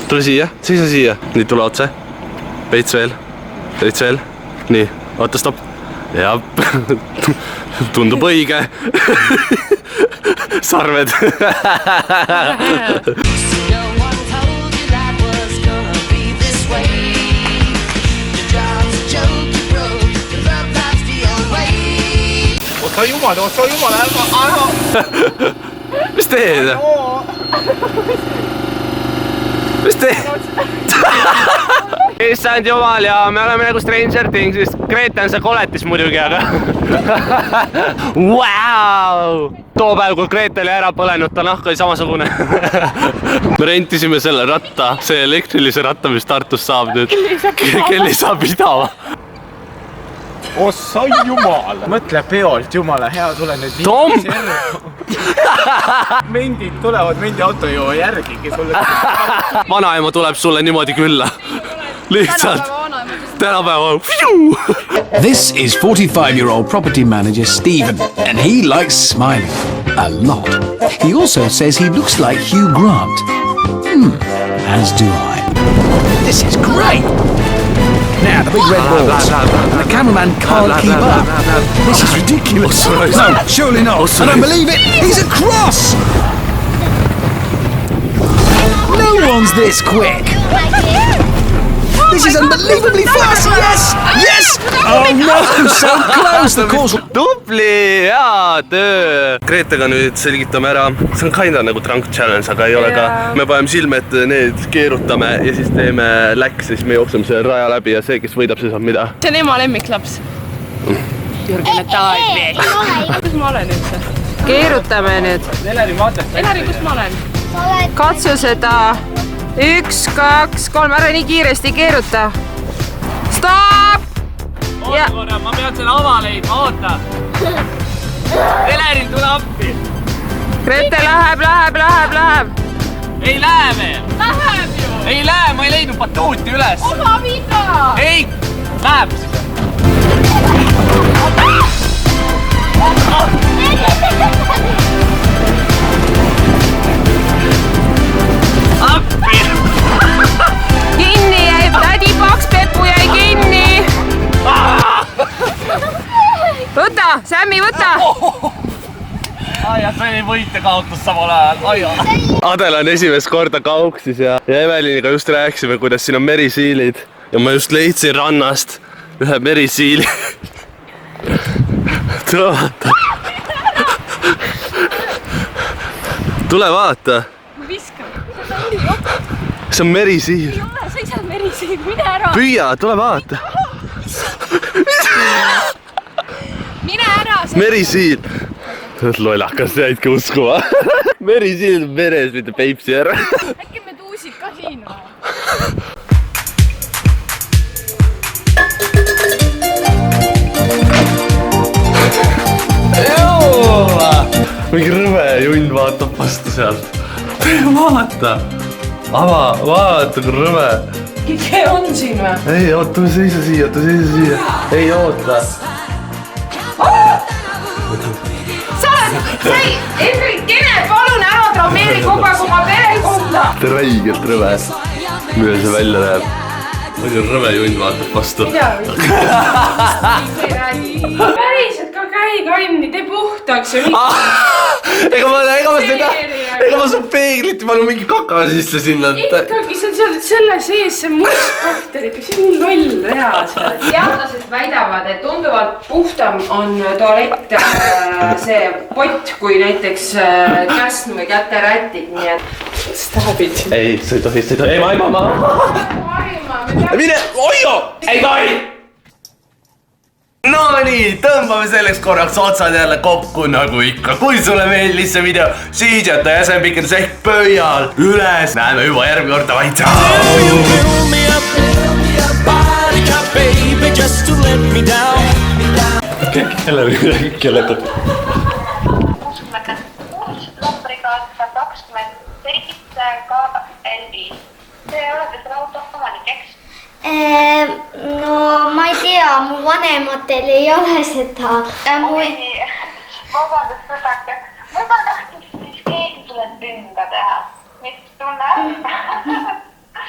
Tule siia, seisa siia. Nii, tule otse. Veits veel. Nii, oota, stopp. Ja tundub õige. Sarved. Ota jumala, ära! Mis teed? Mis teed? Issand jumal ja me oleme nagu Stranger Thingsist. Grete on see koletis muidugi, aga wow! Too päev, kui Grete oli ära põlenud, ta nahk oli samasugune. Me rentisime selle ratta, see elektrilise ratta, mis Tartus saab nüüd. Kelli saab pidama. Ossa jumal! Mõtle peolt, jumala hea, tule nüüd Tom! Mendid tulevad, mendi auto jõua järgigi sulle. Vanaema tuleb sulle niimoodi külla. Lihtsalt. Tänapäeva. This is 45-year-old property manager Stephen, and he likes smiling a lot. He also says he looks like Hugh Grant. As do I. This is great! Now, the big red balls. And the cameraman can't keep up. This is ridiculous. No, surely not. I don't believe it. He's across! No one's this quick. This is unbelievably fast. Yes! Yes! Oh no, so close. The course. Tubli, hea töö. Gretega nüüd selgitame ära. See on kinda nagu drunk challenge, aga ei ole ka. Me paneme silmed, need keerutame ja siis teeme läks, siis me jookseme selle raja läbi ja see, kes võidab, see saab mida. See on ema lemmiklaps. Jürgen, et taag. Kus ma olen üldse? Keerutame nüüd. Elari, kus ma olen? Katsu seda. 1, 2, 3, ära nii kiiresti keeruta. Stop! Oota korra, ma pean selle ava leidma, oota. Eleril tule appi. Grete läheb. Ei lähe veel. Läheb ju. Ei lähe, ma ei leidnud batuuti üles. Oma mida? Ei, läheb siis. Appi! Kinni jäi, tädi Paks Peppu jäi kinni. Võta, Sammi, võta. Aia, see ei võite kaotus samal ajal. Adela on esimest korda kauksis ja Eveliniga just rääkisime, kuidas siin on merisiilid. Ja ma just leidsin rannast ühe merisiili. Tule vaata. Tule vaata. Ma viskan. See on merisiil. Ei ole, sa ei saa merisiil, mine ära. Püüa, tule vaata. Mine ära. Merisiil. Lollakas jäidki uskuma. Merisiil on meres, mitte Peipsi ära. Äkki me tuusid ka siin või? Mingi rõve junn vaatab vastu sealt. Vaata. Vaata kui rõve. Kike on siin või? Ei, oota, seisa siia. Ei, oota. Sa ei, Henrik, kene, palun ära traumeeri kogu aeg oma perekonda. Ta on räigelt rõve. Mille see välja läheb? Mingi rõve junn vaatab vastu. Päriselt ka käi kanni, tee puhtaks ja Ega ma sun peeglit ja panen mingi kaka sisse sinna. ikkagi see on selle sees, see mustbakterid, see on loll reaalselt. Teadlased väidavad, et tunduvalt puhtam on tualett see pott kui näiteks käsn või käterätid, nii et staabid. Ei, sa ei tohi. Ei, ma. Mine, oio! Ei tohi! No nii, tõmbame selleks korraks otsad jälle kokku nagu ikka. Kui sulle meeldis see video, siis jäta jäsenpikendus ehk pöial üles. Näeme juba järgmine kord, davai, tšau! Kellega? Numbriga 127 KL5. See olete selle auto omanik, eks? No ma ei tea, mu vanematel ei ole seda. Vabandust, võtake. Ma tahtsin siis keegi tuleb ümber teha. Mis tunne?